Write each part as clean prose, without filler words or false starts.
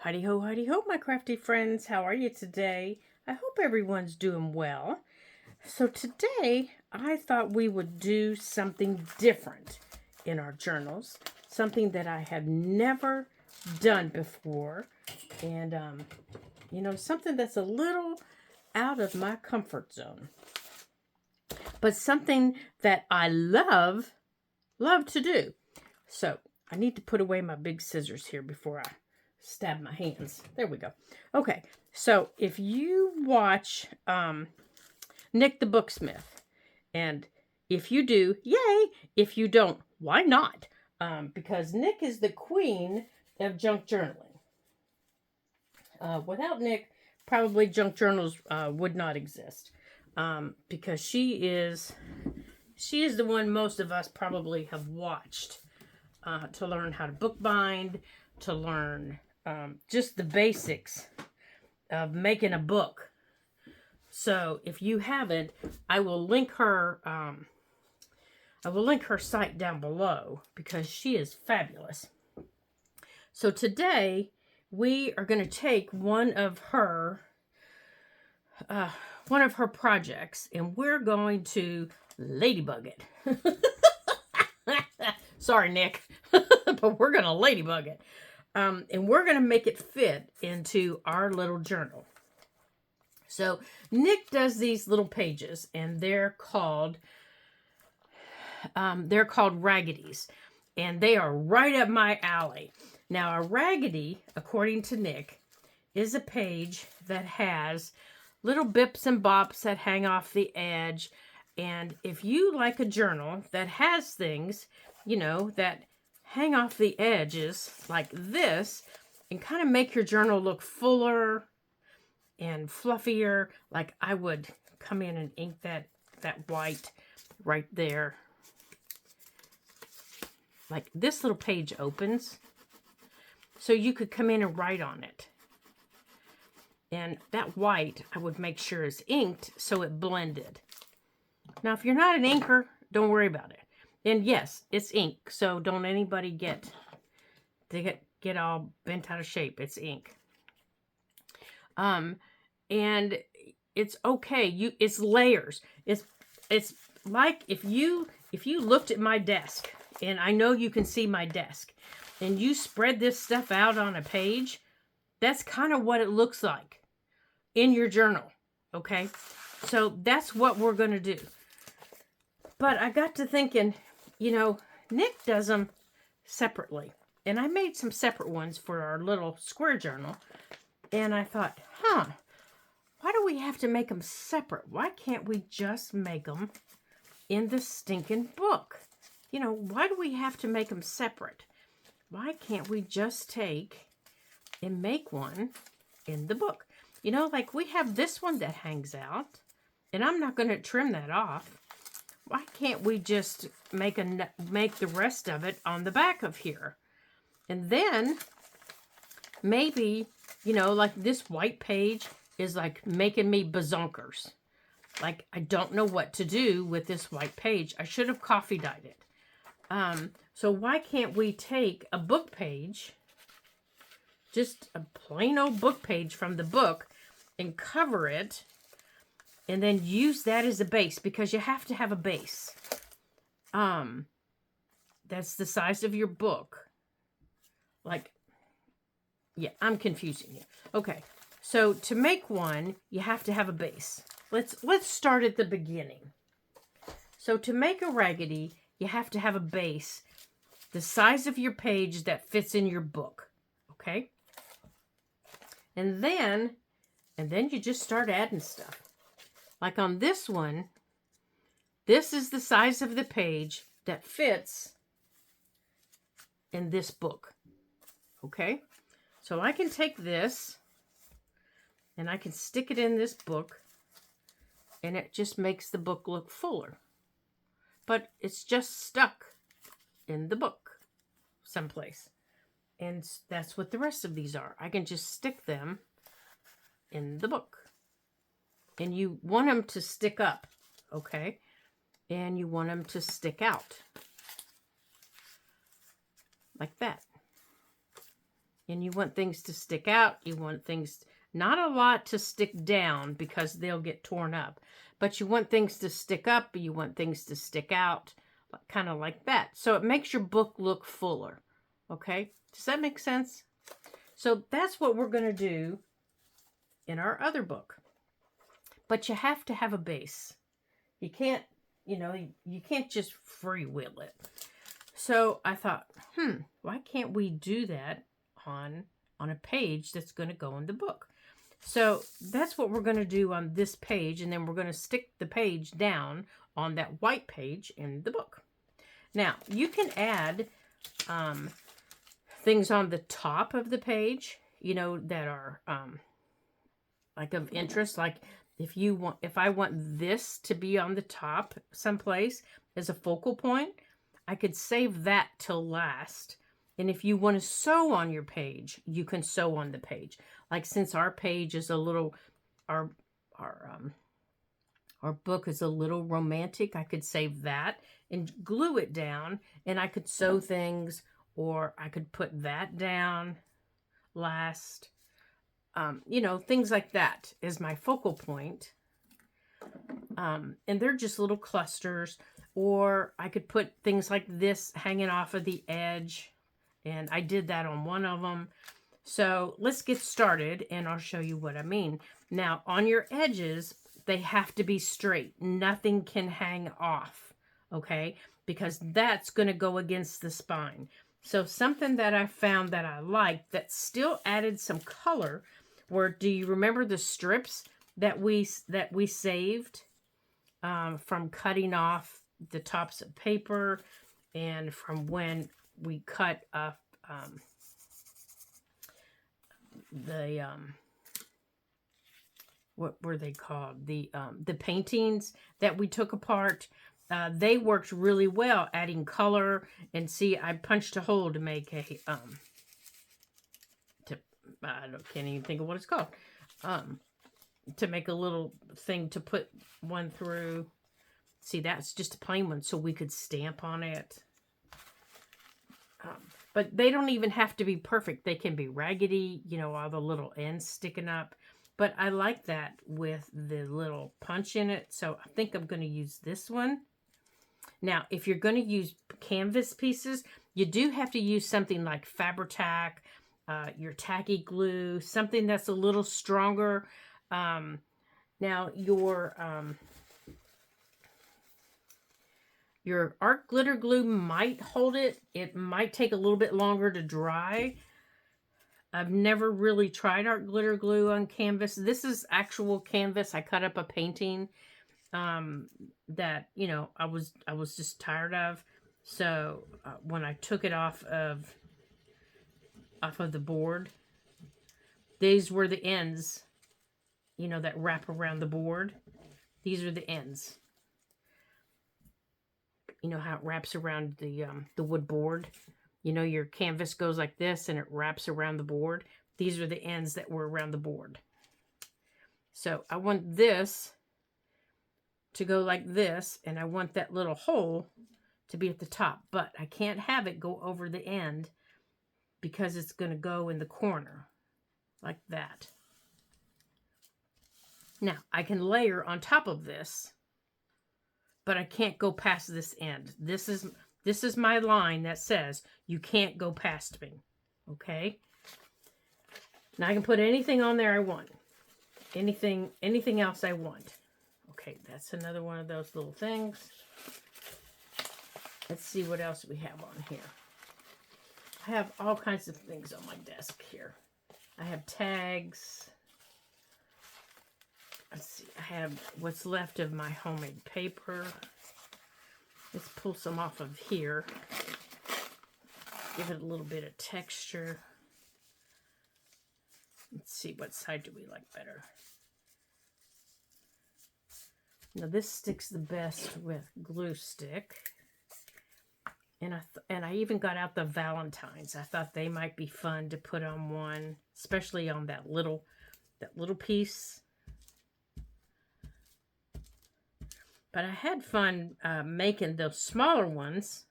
Heidi ho, my crafty friends. How are you today? I hope everyone's doing well. So, today I thought we would do something different in our journals, something that I have never done before, and something that's a little out of my comfort zone, but something that I love to do. So, I need to put away my big scissors here before I stab my hands. There we go. Okay, so if you watch Nick the Booksmith, and if you do, yay! If you don't, why not? Because Nick is the queen of junk journaling. Without Nick, probably junk journals would not exist, because she is the one most of us probably have watched to learn how to bookbind, to learn just the basics of making a book. So if you haven't, I will link her. I will link her site down below because she is fabulous. So today we are going to take one of her projects, and we're going to ladybug it. Sorry, Nick, but we're going to ladybug it. And we're going to make it fit into our little journal. So Nick does these little pages, and they're called raggeties, and they are right up my alley. Now, a raggedy, according to Nick, is a page that has little bips and bops that hang off the edge. And if you like a journal that has things, that hang off the edges like this and kind of make your journal look fuller and fluffier, like I would come in and ink that white right there. Like this little page opens, so you could come in and write on it. And that white, I would make sure is inked so it blended. Now, if you're not an inker, don't worry about it. And yes, it's ink, so don't anybody get all bent out of shape. It's ink. And it's okay. It's layers. It's like if you looked at my desk, and I know you can see my desk, and you spread this stuff out on a page, that's kind of what it looks like in your journal. Okay? So that's what we're going to do. But I got to thinking, Nick does them separately. And I made some separate ones for our little square journal. And I thought, why do we have to make them separate? Why can't we just make them in the stinking book? Why do we have to make them separate? Why can't we just take and make one in the book? Like we have this one that hangs out, and I'm not going to trim that off. Why can't we just make the rest of it on the back of here? And then maybe, like this white page is like making me bazonkers. Like I don't know what to do with this white page. I should have coffee dyed it. So why can't we take a book page, just a plain old book page from the book, and cover it, and then use that as a base, because you have to have a base. That's the size of your book. Like, yeah, I'm confusing you. Okay, so to make one, you have to have a base. Let's start at the beginning. So to make a raggedy, you have to have a base the size of your page that fits in your book. Okay? And then you just start adding stuff. Like on this one, this is the size of the page that fits in this book. Okay? So I can take this and I can stick it in this book, and it just makes the book look fuller. But it's just stuck in the book someplace. And that's what the rest of these are. I can just stick them in the book. And you want them to stick up, okay? And you want them to stick out. Like that. And you want things to stick out. You want things, not a lot to stick down because they'll get torn up. But you want things to stick up. You want things to stick out, kind of like that. So it makes your book look fuller. Okay? Does that make sense? So that's what we're going to do in our other book. But you have to have a base. You can't, you can't just freewheel it. So I thought, why can't we do that on a page that's going to go in the book? So that's what we're going to do on this page, and then we're going to stick the page down on that white page in the book. Now, you can add things on the top of the page, that are like of interest. Like if I want this to be on the top someplace as a focal point, I could save that till last. And if you want to sew on your page, you can sew on the page. Like since our page is a little, our book is a little romantic, I could save that and glue it down, and I could sew things, or I could put that down last. Things like that is my focal point. And they're just little clusters, or I could put things like this hanging off of the edge. And I did that on one of them. So let's get started and I'll show you what I mean. Now on your edges, they have to be straight. Nothing can hang off, okay? Because that's going to go against the spine. So something that I found that I liked that still added some color were, do you remember the strips that we saved from cutting off the tops of paper, and from when we cut up what were they called? The paintings that we took apart. They worked really well adding color. And see, I punched a hole to make a can't even think of what it's called. To make a little thing to put one through. See, that's just a plain one, so we could stamp on it. But they don't even have to be perfect. They can be raggedy, all the little ends sticking up. But I like that with the little punch in it. So I think I'm going to use this one. Now, if you're going to use canvas pieces, you do have to use something like Fabri-Tac, your tacky glue, something that's a little stronger. Now, your art glitter glue might hold it. It might take a little bit longer to dry. I've never really tried art glitter glue on canvas. This is actual canvas. I cut up a painting that, I was just tired of. So when I took it off of the board, these were the ends, that wrap around the board. These are the ends. You know how it wraps around the wood board? Your canvas goes like this and it wraps around the board. These are the ends that were around the board. So I want this to go like this, and I want that little hole to be at the top, but I can't have it go over the end because it's going to go in the corner like that. Now I can layer on top of this, but I can't go past this end. This is my line that says you can't go past me. Okay? Now I can put anything on there I want. Anything else I want. Okay, that's another one of those little things. Let's see what else we have on here. I have all kinds of things on my desk here. I have tags. Let's see, I have what's left of my homemade paper. Let's pull some off of here. Give it a little bit of texture. Let's see, what side do we like better? Now this sticks the best with glue stick. And I even got out the Valentines. I thought they might be fun to put on one, especially on that little piece. But I had fun making those smaller ones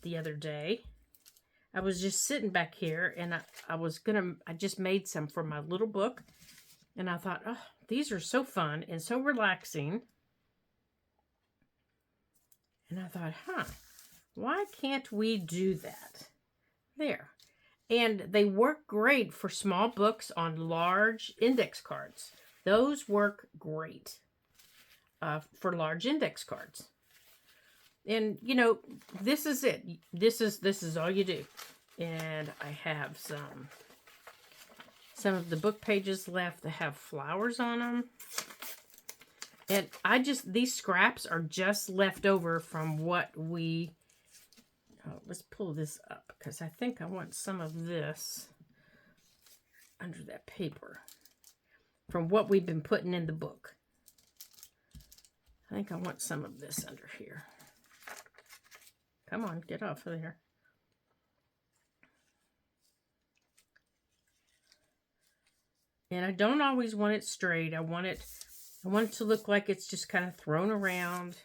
the other day. I was just sitting back here, and I just made some for my little book. And I thought, oh, these are so fun and so relaxing. And I thought, why can't we do that? There. And they work great for small books on large index cards. Those work great for large index cards. And, you know, this is it. This is all you do. And I have some of the book pages left that have flowers on them. And these scraps are just left over from what we, let's pull this up because I think I want some of this under that paper from what we've been putting in the book. I think I want some of this under here. Come on, get off of there. And I don't always want it straight. I want it to look like it's just kind of thrown around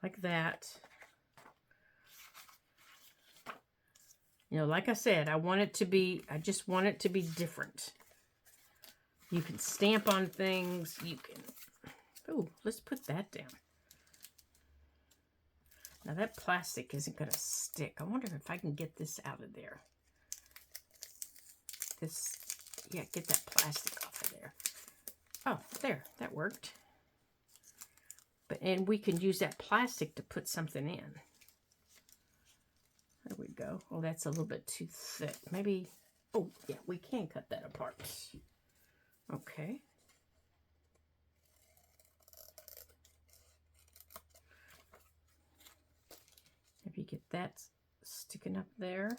like that. You know, like I said, I just want it to be different. You can stamp on things. You can, oh, let's put that down. Now that plastic isn't going to stick. I wonder if I can get this out of there. Yeah, get that plastic off of there. Oh, there, that worked. And we can use that plastic to put something in. There we go. Oh, that's a little bit too thick. Maybe, oh, yeah, we can cut that apart. Okay. If you get that sticking up there.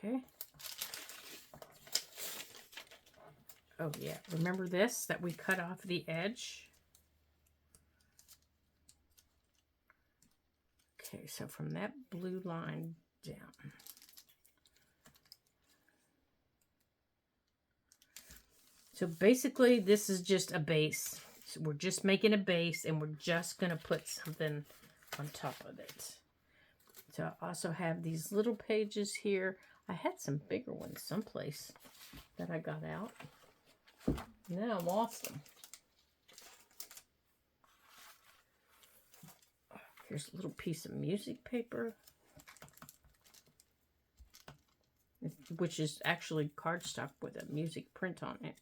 Okay. Oh yeah, remember this, that we cut off the edge? Okay, so from that blue line down. So basically this is just a base. So we're just making a base and we're just going to put something on top of it. So I also have these little pages here. I had some bigger ones someplace that I got out. Now I lost them. Here's a little piece of music paper, which is actually cardstock with a music print on it.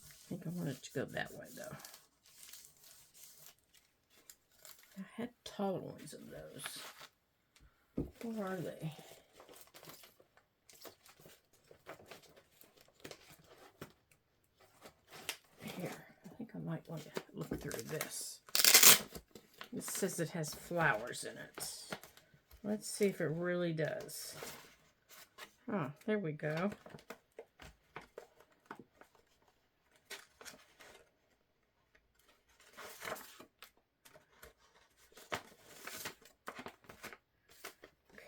I think I want it to go that way, though. I had taller ones of those. Where are they? Here, I think I might want to look through this. It says it has flowers in it. Let's see if it really does. Oh, there we go.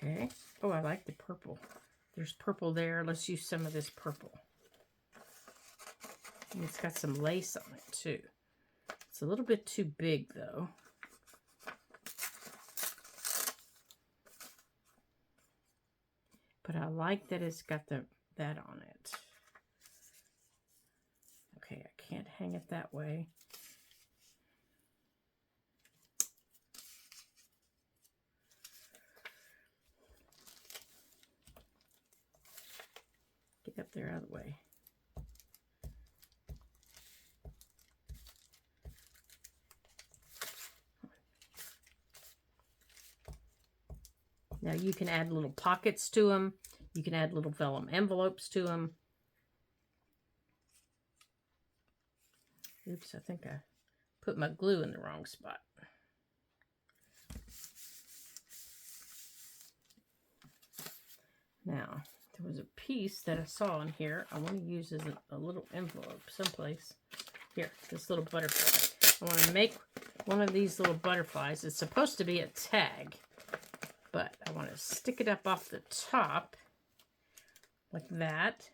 Okay. Oh, I like the purple. There's purple there. Let's use some of this purple. And it's got some lace on it, too. It's a little bit too big, though. But I like that it's got that on it. Okay, I can't hang it that way. Get up there out of the way. Now you can add little pockets to them. You can add little vellum envelopes to them. Oops, I think I put my glue in the wrong spot. Now, there was a piece that I saw in here I want to use as a little envelope someplace. Here, this little butterfly. I want to make one of these little butterflies. It's supposed to be a tag, but I want to stick it up off the top like that.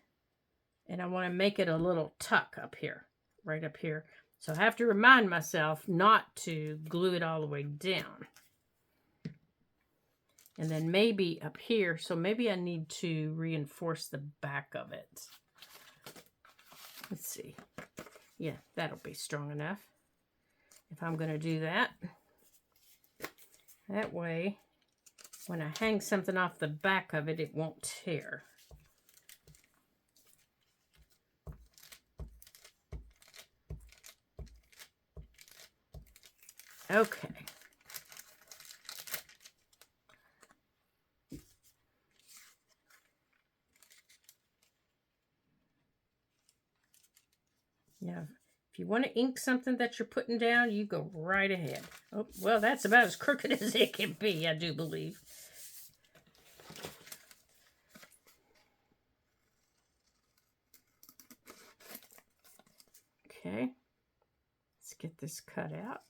And I want to make it a little tuck up here, right up here. So I have to remind myself not to glue it all the way down. And then maybe up here, so maybe I need to reinforce the back of it. Let's see. Yeah, that'll be strong enough if I'm going to do that. That way, when I hang something off the back of it, it won't tear. Okay. Now, if you want to ink something that you're putting down, you go right ahead. Oh, well, that's about as crooked as it can be, I do believe. Okay. Let's get this cut out.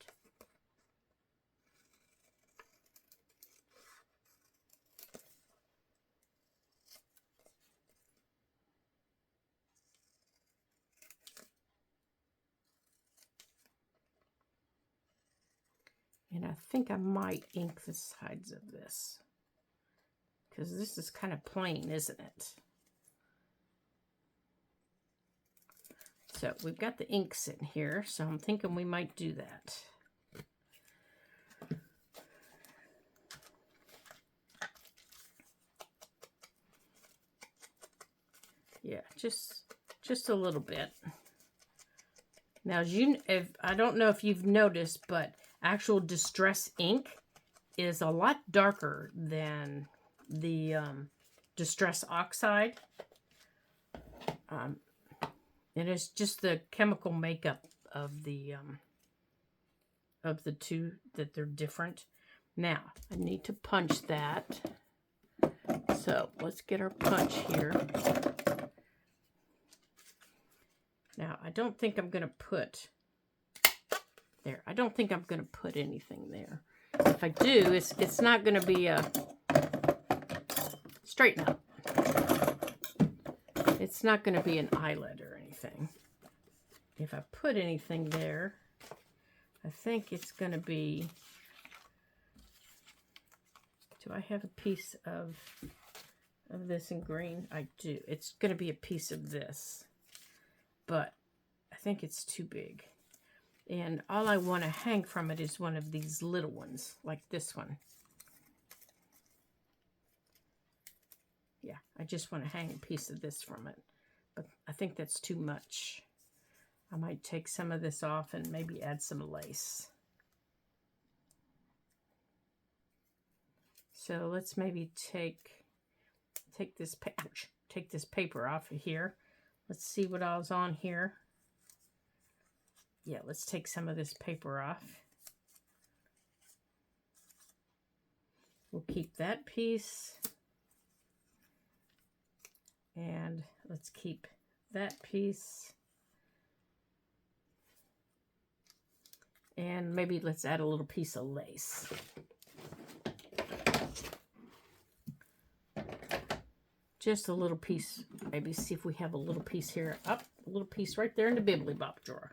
And I think I might ink the sides of this, because this is kind of plain, isn't it? So we've got the ink sitting here, so I'm thinking we might do that. Yeah, just a little bit. Now, I don't know if you've noticed, but actual Distress ink is a lot darker than the Distress Oxide. And it's just the chemical makeup of the two that they're different. Now, I need to punch that. So let's get our punch here. Now, I don't think I'm going to put there. I don't think I'm going to put anything there. If I do, it's not going to be a straighten up. It's not going to be an eyelet or anything. If I put anything there, I think it's going to be, do I have a piece of this in green? I do. It's going to be a piece of this, but I think it's too big. And all I want to hang from it is one of these little ones, like this one. Yeah, I just want to hang a piece of this from it. But I think that's too much. I might take some of this off and maybe add some lace. So let's maybe take this paper off of here. Let's see what all's on here. Yeah, let's take some of this paper off. We'll keep that piece. And let's keep that piece. And maybe let's add a little piece of lace. Just a little piece. Maybe see if we have a little piece here. Up, a little piece right there in the Bibbly Bop drawer.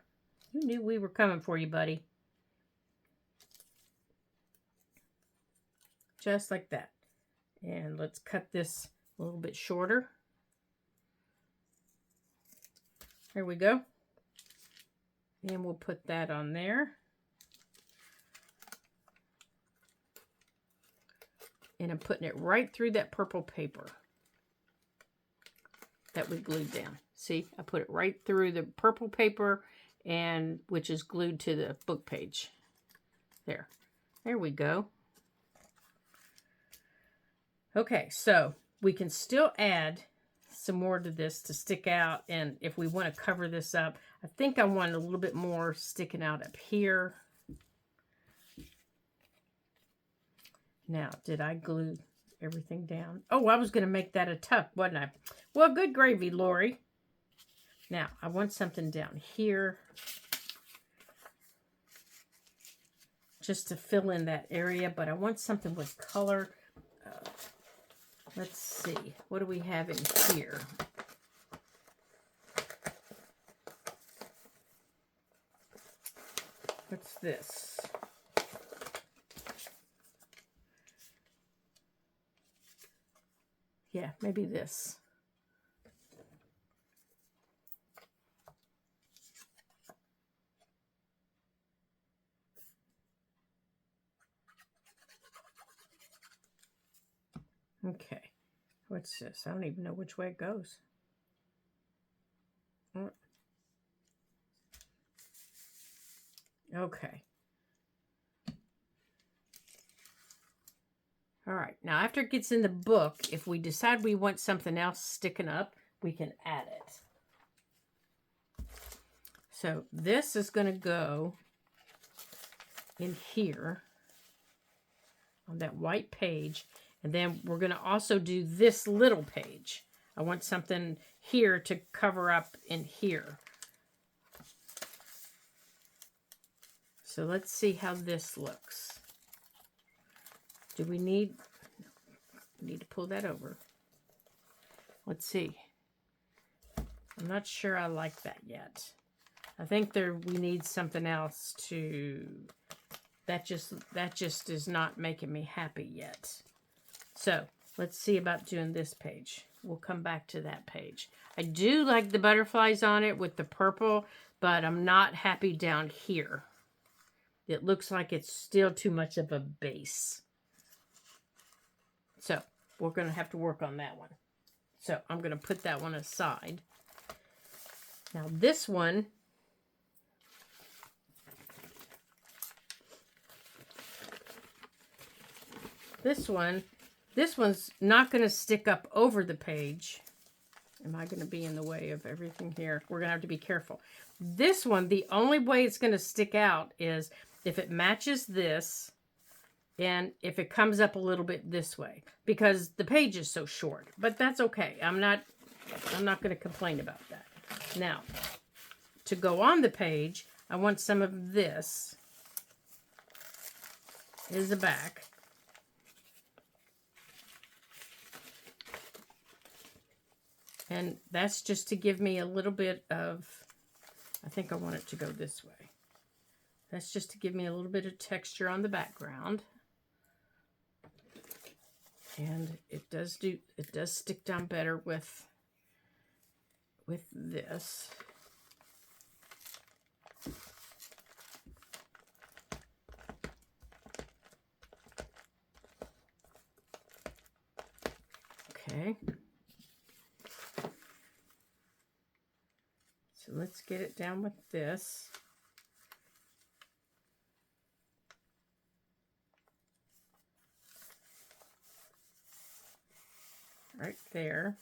You knew we were coming for you, buddy. Just like that. And let's cut this a little bit shorter. There we go. And we'll put that on there. And I'm putting it right through that purple paper that we glued down. See, I put it right through the purple paper, and which is glued to the book page. There we go. Okay, so we can still add some more to this to stick out, and if we want to cover this up, I think I want a little bit more sticking out up here. Now, did I glue everything down? Oh, I was going to make that a tuck, wasn't I? Well, good gravy, Lori. Now, I want something down here. just to fill in that area, but I want something with color. Let's see, what do we have in here? What's this? Yeah, maybe this. Okay, what's this? I don't even know which way it goes. Okay. All right, now after it gets in the book, if we decide we want something else sticking up, we can add it. So this is going to go in here on that white page. And then we're going to also do this little page. I want something here to cover up in here. So let's see how this looks. Do we need to pull that over. Let's see. I'm not sure I like that yet. I think we need something else to, that just is not making me happy yet. So let's see about doing this page. We'll come back to that page. I do like the butterflies on it with the purple, but I'm not happy down here. It looks like it's still too much of a base. So we're going to have to work on that one. So I'm going to put that one aside. Now this one, this one's not going to stick up over the page. Am I going to be in the way of everything here? We're going to have to be careful. This one, the only way it's going to stick out is if it matches this and if it comes up a little bit this way, because the page is so short. But that's okay. I'm not going to complain about that. Now, to go on the page, I want some of this. Here's the back. And that's just to give me a little bit of, I think I want it to go this way. That's just to give me a little bit of texture on the background. And it does stick down better with this. Okay. So let's get it down with this. Right there.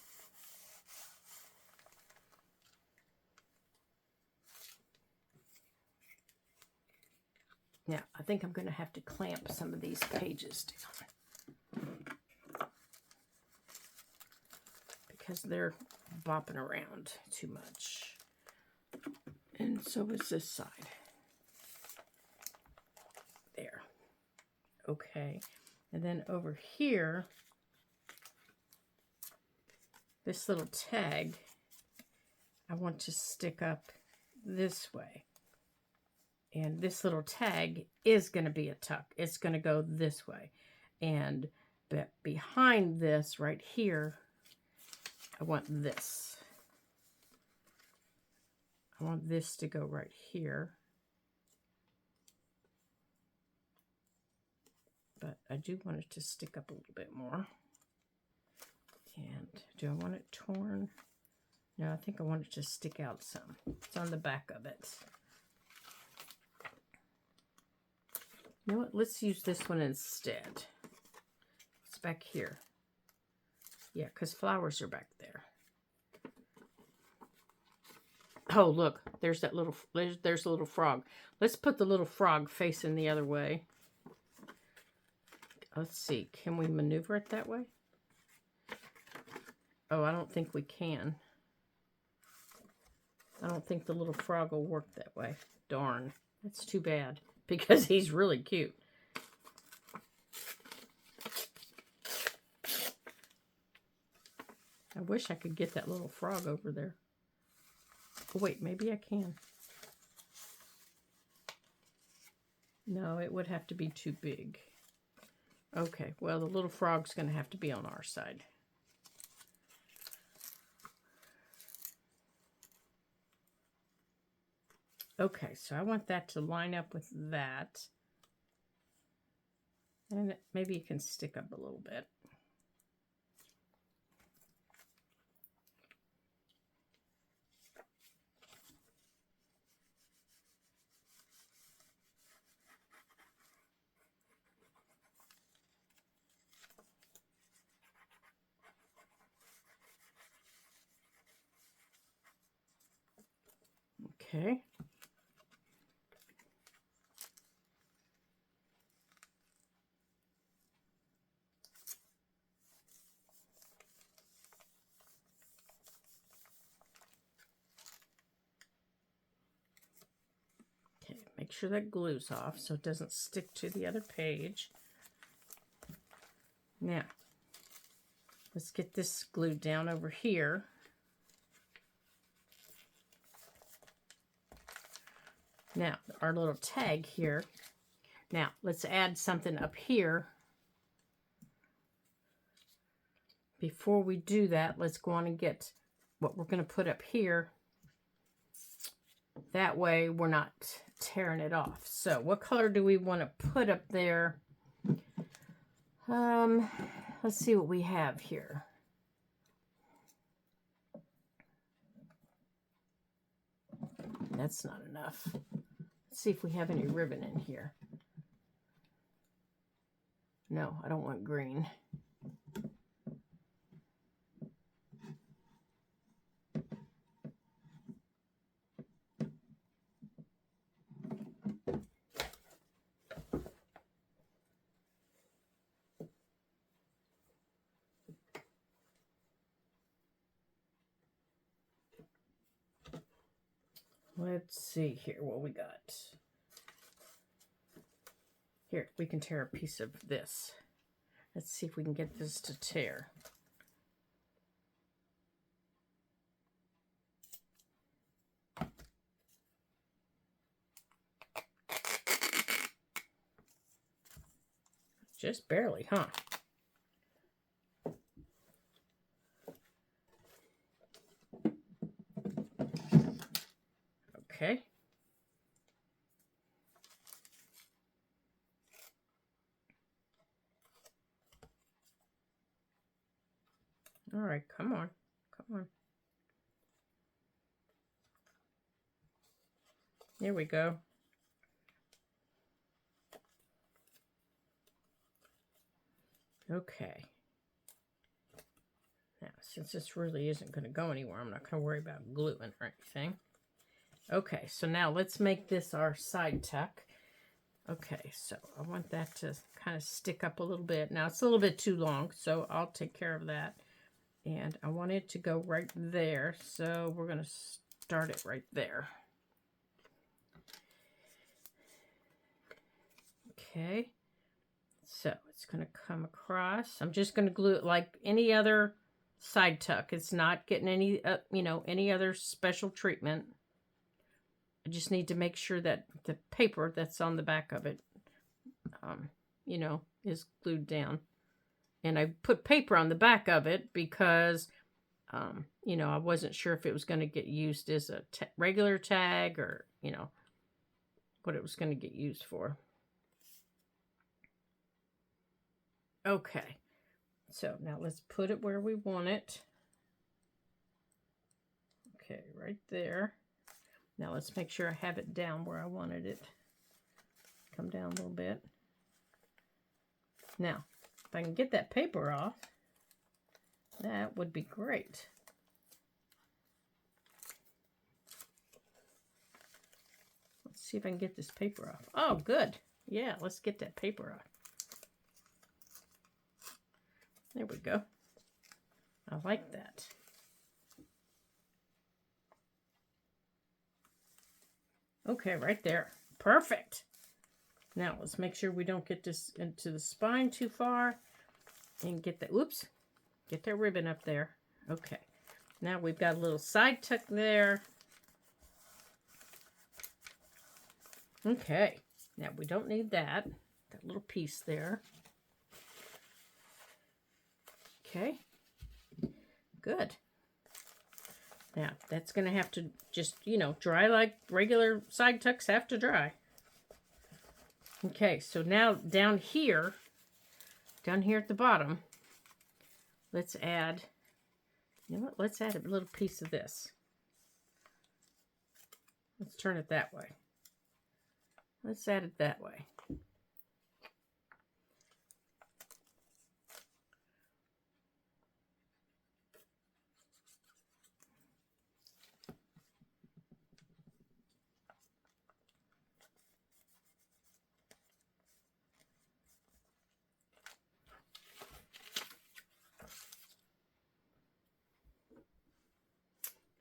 Now, I think I'm going to have to clamp some of these pages down because they're bopping around too much. And so is this side. There. Okay. And then over here, this little tag, I want to stick up this way. And this little tag is going to be a tuck. It's going to go this way. And behind this right here, I want this. I want this to go right here. But I do want it to stick up a little bit more. And do I want it torn? No, I think I want it to stick out some. It's on the back of it. You know what? Let's use this one instead. It's back here. Yeah, because flowers are back there. Oh, look. There's that little, there's a little frog. Let's put the little frog facing the other way. Let's see. Can we maneuver it that way? Oh, I don't think we can. I don't think the little frog will work that way. Darn. That's too bad. because he's really cute. I wish I could get that little frog over there. Oh, wait, maybe I can. No, it would have to be too big. Okay, well, the little frog's going to have to be on our side. Okay, so I want that to line up with that. And maybe it can stick up a little bit. Okay. Okay, make sure that glue's off so it doesn't stick to the other page. Now, let's get this glued down over here. Now, our little tag here. Now, let's add something up here. Before we do that, let's go on and get what we're going to put up here. That way, we're not tearing it off. So, what color do we want to put up there? Let's see what we have here. That's not enough. Let's see if we have any ribbon in here. No, I don't want green. Let's see here what we got. Here, we can tear a piece of this. Let's see if we can get this to tear. Just barely, huh? Okay. All right, come on. Come on. There we go. Okay. Now, since this really isn't going to go anywhere, I'm not going to worry about gluing or anything. Okay, so now let's make this our side tuck. Okay, so I want that to kind of stick up a little bit. Now, it's a little bit too long, so I'll take care of that. And I want it to go right there, so we're going to start it right there. Okay, so it's going to come across. I'm just going to glue it like any other side tuck. It's not getting any, any other special treatment. I just need to make sure that the paper that's on the back of it, is glued down. And I put paper on the back of it because, I wasn't sure if it was going to get used as a regular tag or, what it was going to get used for. Okay, so now let's put it where we want it. Okay, right there. Now let's make sure I have it down where I wanted it. Come down a little bit. Now, if I can get that paper off, that would be great. Let's see if I can get this paper off. Oh, good. Yeah, let's get that paper off. There we go. I like that. Okay, right there. Perfect. Now, let's make sure we don't get this into the spine too far. And get that, whoops, get that ribbon up there. Okay. Now we've got a little side tuck there. Okay. Now we don't need that little piece there. Okay. Good. Now, that's going to have to just, you know, dry like regular side tucks have to dry. Okay, so now down here at the bottom, let's add, you know what, let's add a little piece of this. Let's turn it that way. Let's add it that way.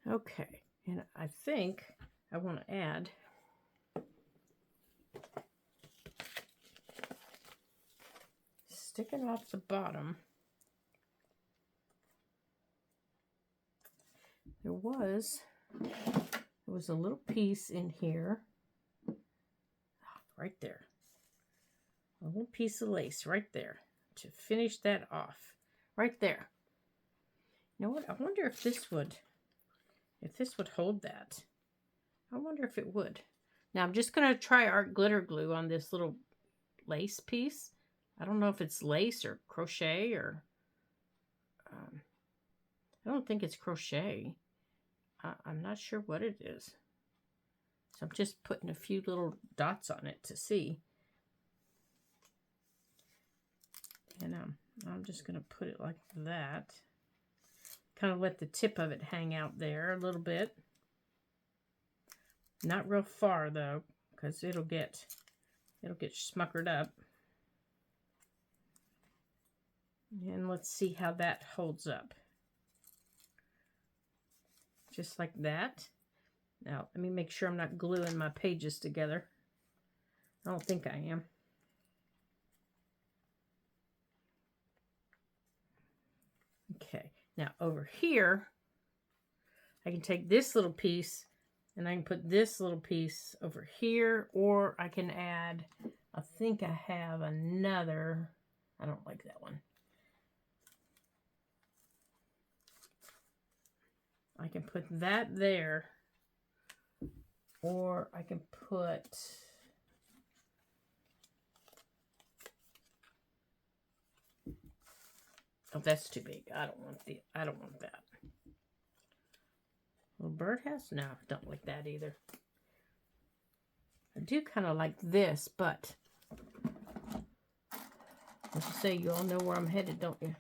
Okay, and I think I want to add sticking off the bottom. There was a little piece in here, right there. A little piece of lace right there to finish that off, right there. You know what? I wonder if this would hold that. I wonder if it would. Now I'm just going to try art glitter glue on this little lace piece. I don't know if it's lace or crochet or, I don't think it's crochet. I'm not sure what it is. So I'm just putting a few little dots on it to see. And I'm just going to put it like that. Kind of let the tip of it hang out there a little bit. Not real far though, because it'll get smuckered up. And let's see how that holds up. Just like that. Now, let me make sure I'm not gluing my pages together. I don't think I am. Okay, now over here, I can take this little piece and I can put this little piece over here, or I can add, I think I have another, I don't like that one. I can put that there, or I can put, oh, that's too big. I don't want that. Little birdhouse? No, I don't like that either. I do kind of like this, but as I say, you all know where I'm headed, don't you?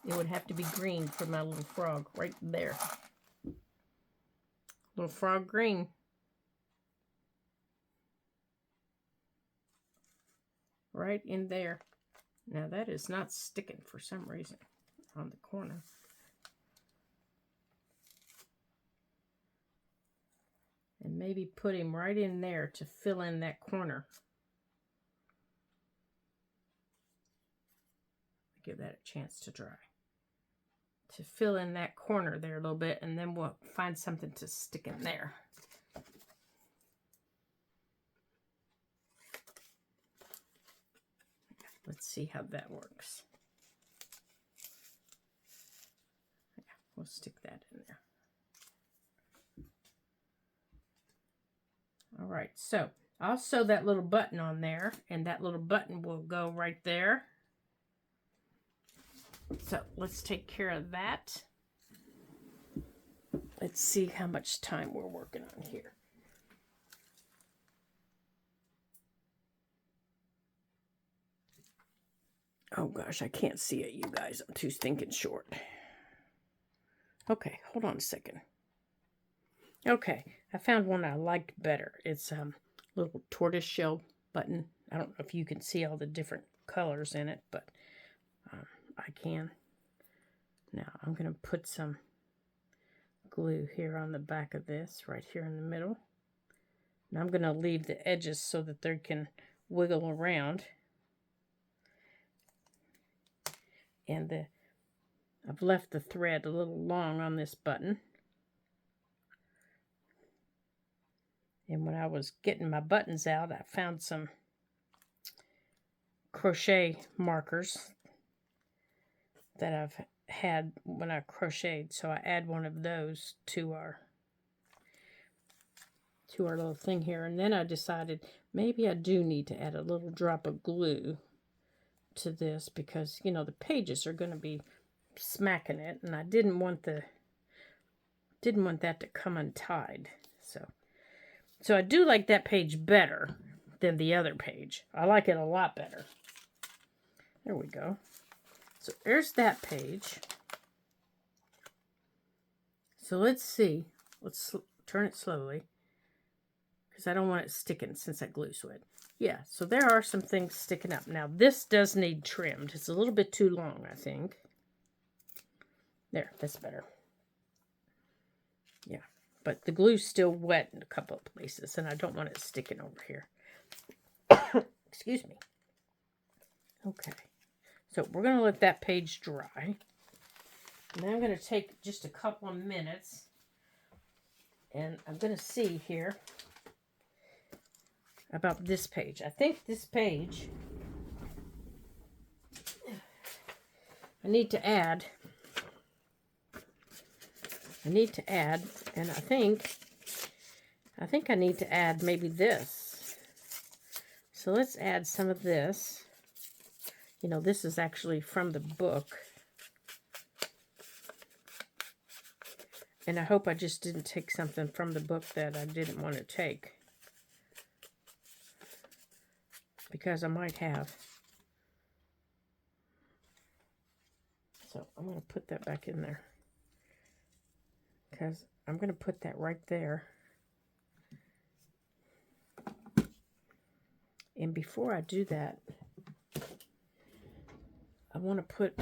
It would have to be green for my little frog right there. Little frog green. Right in there. Now that is not sticking for some reason on the corner. And maybe put him right in there to fill in that corner. Give that a chance to dry. To fill in that corner there a little bit, and then we'll find something to stick in there. Let's see how that works. Yeah, we'll stick that in there. All right, so I'll sew that little button on there, and that little button will go right there. So let's take care of that. Let's see how much time we're working on here. Oh gosh, I can't see it, you guys. I'm too stinking short. Okay, hold on a second. Okay, I found one I liked better. It's a little tortoise shell button. I don't know if you can see all the different colors in it, but I can. Now I'm going to put some glue here on the back of this, right here in the middle. And I'm going to leave the edges so that they can wiggle around. And I've left the thread a little long on this button. And when I was getting my buttons out, I found some crochet markers that I've had when I crocheted. So I add one of those to our little thing here. And then I decided maybe I do need to add a little drop of glue to this because, you know, the pages are going to be smacking it, and I didn't want that to come untied. So I do like that page better than the other page. I like it a lot better. There we go. So there's that page. So let's see. Let's turn it slowly because I don't want it sticking since I glue it. Yeah, so there are some things sticking up. Now this does need trimmed. It's a little bit too long, I think. There, that's better. Yeah, but the glue's still wet in a couple of places, and I don't want it sticking over here. Excuse me. Okay, so we're going to let that page dry. And then I'm going to take just a couple of minutes, and I'm going to see here about this page. I think this page, I need to add, and I think I need to add maybe this. So let's add some of this. You know, this is actually from the book. And I hope I just didn't take something from the book that I didn't want to take. Because I might have. So I'm going to put that back in there. Because I'm going to put that right there. And before I do that, I want to put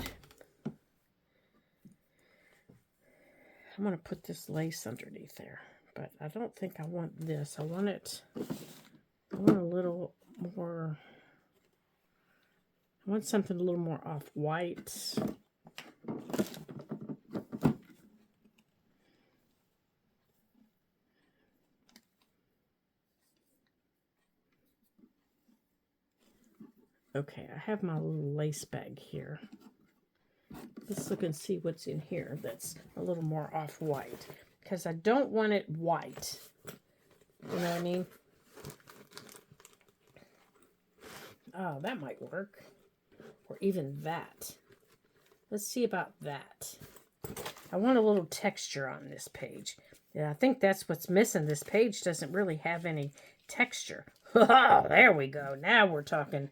this lace underneath there. But I don't think I want this. I want a little more, I want something a little more off-white. Okay, I have my little lace bag here. Let's look and see what's in here that's a little more off-white. Because I don't want it white. You know what I mean? Oh, that might work. Or even that. Let's see about that. I want a little texture on this page. Yeah, I think that's what's missing. This page doesn't really have any texture. Oh, there we go. Now we're talking.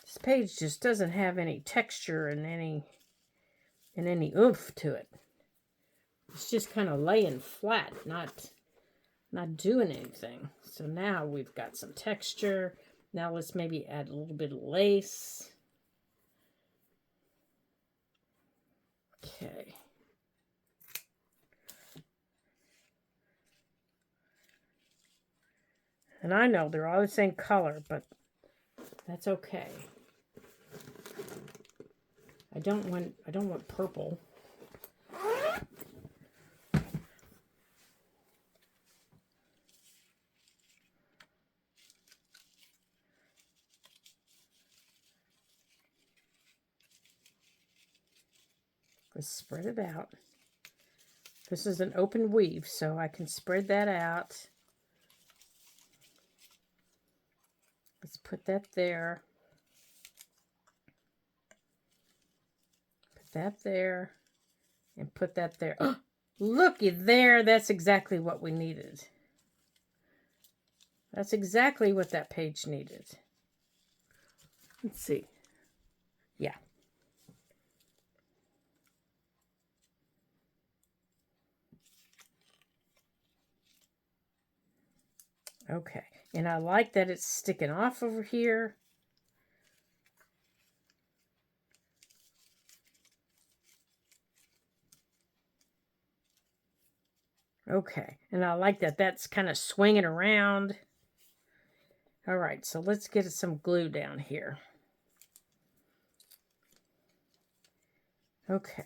This page just doesn't have any texture and any oomph to it. It's just kind of laying flat, not doing anything. So now we've got some texture. Now let's maybe add a little bit of lace. Okay. And I know they're all the same color, but that's okay. I don't want purple. Let's spread it out. This is an open weave, so I can spread that out. Let's put that there. Put that there. And put that there. Oh, looky there. That's exactly what we needed. That's exactly what that page needed. Let's see. Yeah. Okay. And I like that it's sticking off over here. Okay, and I like that. That's kind of swinging around. All right, so let's get some glue down here. Okay.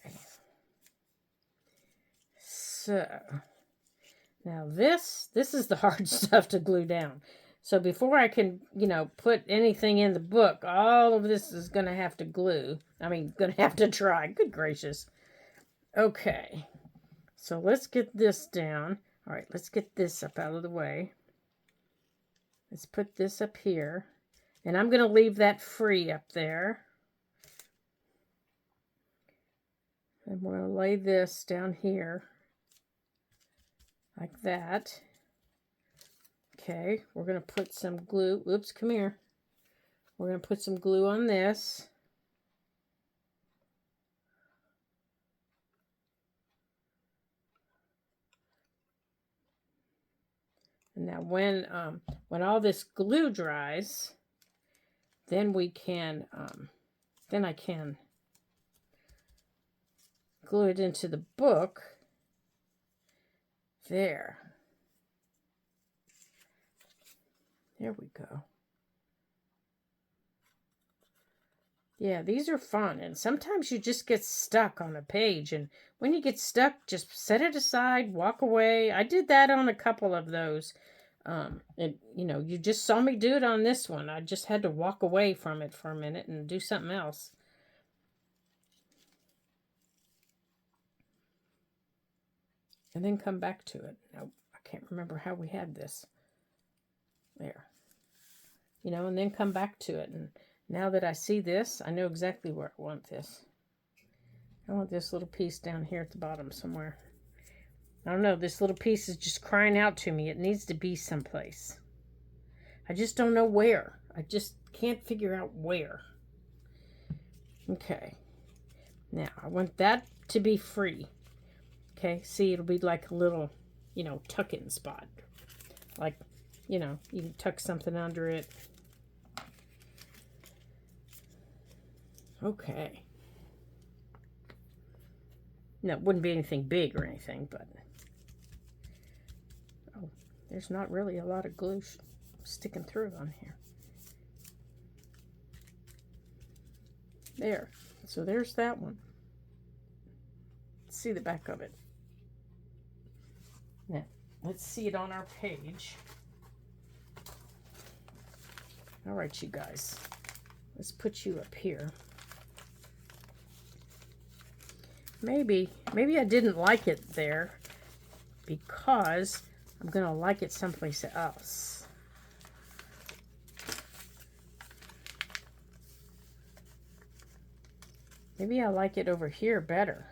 So, now this is the hard stuff to glue down. So before I can, put anything in the book, all of this is going to have to glue. I mean, going to have to dry. Good gracious. Okay. So let's get this down. All right, let's get this up out of the way. Let's put this up here. And I'm going to leave that free up there. And we're going to lay this down here. Like that. Okay, we're going to put some glue. Oops, come here. We're going to put some glue on this. And now when all this glue dries, then we can, then I can glue it into the book. There. There we go. Yeah, these are fun. And sometimes you just get stuck on a page. And when you get stuck, just set it aside, walk away. I did that on a couple of those. And, you just saw me do it on this one. I just had to walk away from it for a minute and do something else. And then come back to it. Now, I can't remember how we had this. There. And then come back to it. And now that I see this, I know exactly where I want this. I want this little piece down here at the bottom somewhere. I don't know. This little piece is just crying out to me. It needs to be someplace. I just don't know where. I just can't figure out where. Okay. Now, I want that to be free. Okay. See, it'll be like a little, tuck-in spot. Like, you can tuck something under it. Okay. No, it wouldn't be anything big or anything, but... Oh, there's not really a lot of glue sticking through on here. There. So there's that one. Let's see the back of it. Now, let's see it on our page. All right, you guys. Let's put you up here. Maybe I didn't like it there because I'm going to like it someplace else. Maybe I like it over here better.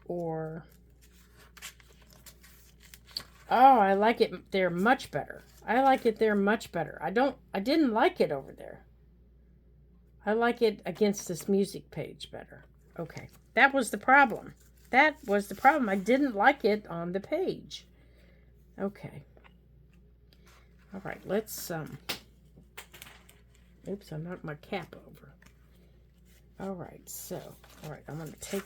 Or, oh, I like it there much better. I like it there much better. I didn't like it over there. I like it against this music page better. Okay, that was the problem. That was the problem. I didn't like it on the page. Okay. All right, let's, oops, I knocked my cap over. All right, so, all right, I'm going to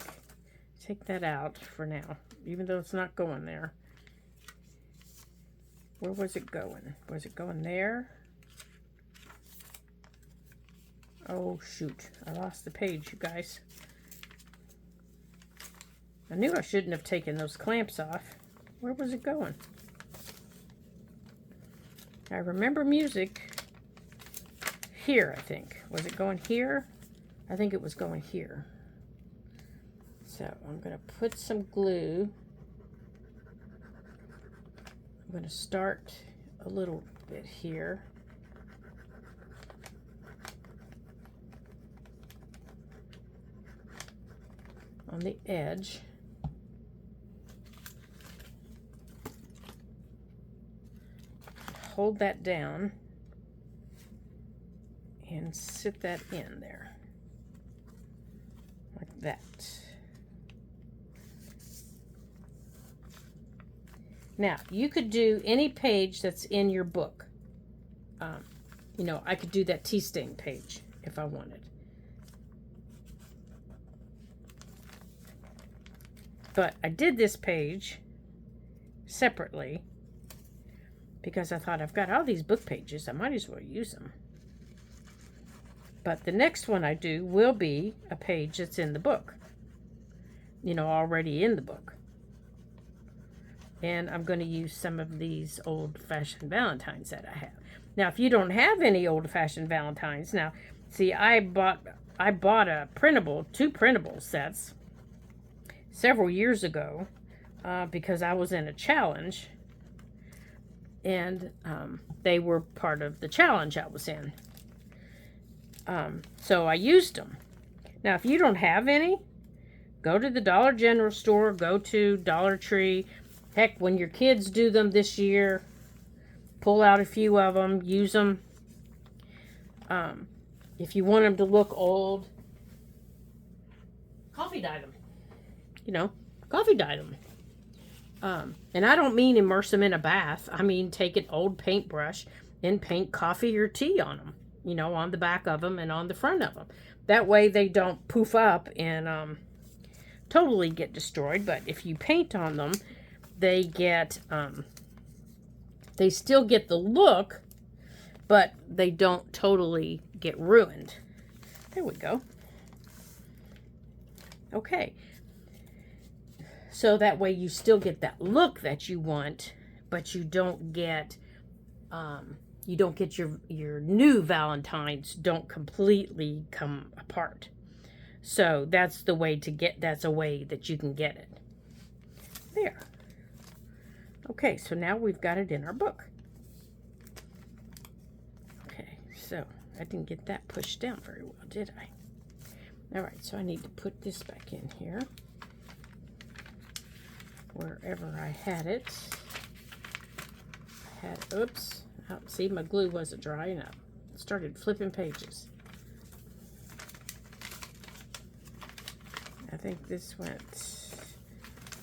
take that out for now, even though it's not going there. Where was it going? Was it going there? Oh, shoot. I lost the page, you guys. I knew I shouldn't have taken those clamps off. Where was it going? I remember music. Here, I think. Was it going here? I think it was going here. So, I'm going to put some glue. I'm going to start a little bit here. On the edge. Hold that down and sit that in there like that. Now, you could do any page that's in your book. I could do that tea stain page if I wanted. But I did this page separately because I thought I've got all these book pages. I might as well use them. But the next one I do will be a page that's in the book. You know, already in the book. And I'm going to use some of these old-fashioned Valentines that I have. Now, if you don't have any old-fashioned Valentines, now, see, I bought a printable, 2 printable sets several years ago because I was in a challenge, and they were part of the challenge I was in. So I used them. Now, if you don't have any, go to the Dollar General store, go to Dollar Tree. Heck, when your kids do them this year, pull out a few of them, use them. If you want them to look old, coffee dye them. You know, coffee dye them. And I don't mean immerse them in a bath. I mean take an old paintbrush and paint coffee or tea on them. You know, on the back of them and on the front of them. That way they don't poof up and totally get destroyed. But if you paint on them, they get, they still get the look, but they don't totally get ruined. There we go. Okay. So that way you still get that look that you want, but you don't get your new Valentines don't completely come apart. So that's the way to get, that's a way that you can get it. There. Okay, so now we've got it in our book. Okay, so I didn't get that pushed down very well, did I? All right, so I need to put this back in here. Wherever I had it. Oops. Oh, see, my glue wasn't dry enough. I started flipping pages. I think this went,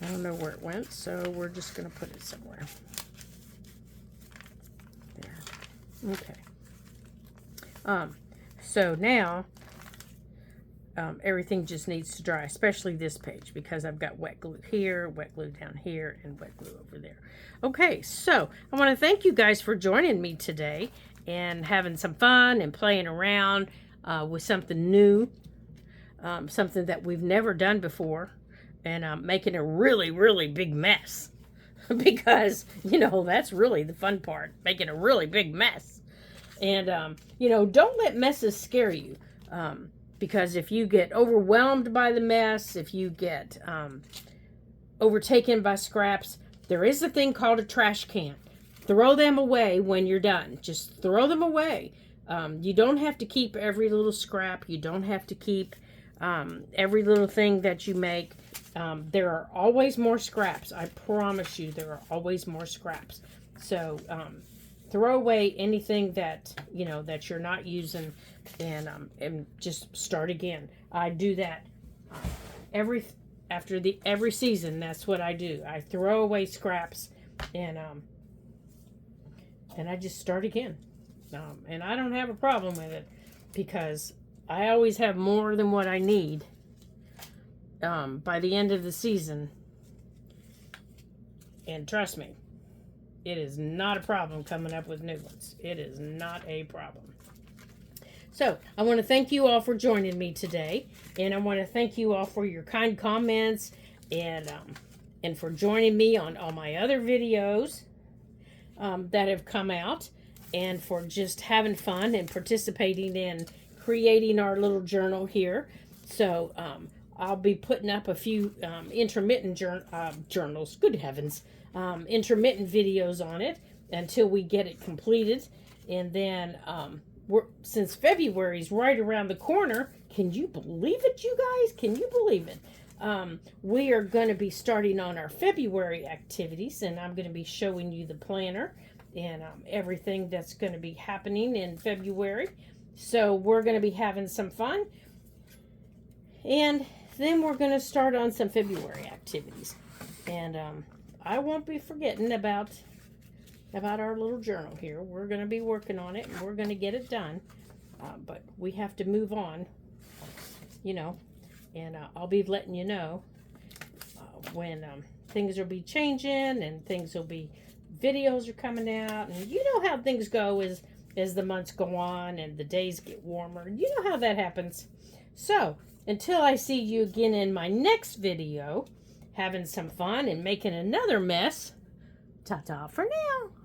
I don't know where it went, so we're just going to put it somewhere. There. Okay. So now, everything just needs to dry, especially this page, because I've got wet glue here, wet glue down here, and wet glue over there. Okay, so I want to thank you guys for joining me today and having some fun and playing around with something new, something that we've never done before, and making a really, really big mess. Because, you know, that's really the fun part, making a really big mess. And, you know, don't let messes scare you. Because if you get overwhelmed by the mess, if you get overtaken by scraps, there is a thing called a trash can. Throw them away when you're done. Just throw them away. You don't have to keep every little scrap. You don't have to keep every little thing that you make. There are always more scraps. I promise you there are always more scraps. So throw away anything that, you know, that you're not using, and just start again. I do that every season. That's what I do. I throw away scraps, and I just start again. And I don't have a problem with it, because I always have more than what I need by the end of the season. And trust me, it is not a problem coming up with new ones. It is not a problem. So, I want to thank you all for joining me today. And I want to thank you all for your kind comments, and for joining me on all my other videos that have come out, and for just having fun and participating in creating our little journal here. So, I'll be putting up a few intermittent journals, good heavens, intermittent videos on it until we get it completed. And then, since February's right around the corner, can you believe it, you guys? Can you believe it? We are going to be starting on our February activities, and I'm going to be showing you the planner and everything that's going to be happening in February. So we're going to be having some fun, and then we're going to start on some February activities. And I won't be forgetting about our little journal here. We're going to be working on it, and we're going to get it done. But we have to move on, you know, and I'll be letting you know when things will be changing and things will be, videos are coming out. And you know how things go as the months go on and the days get warmer. You know how that happens. So, until I see you again in my next video, having some fun and making another mess, ta-ta for now.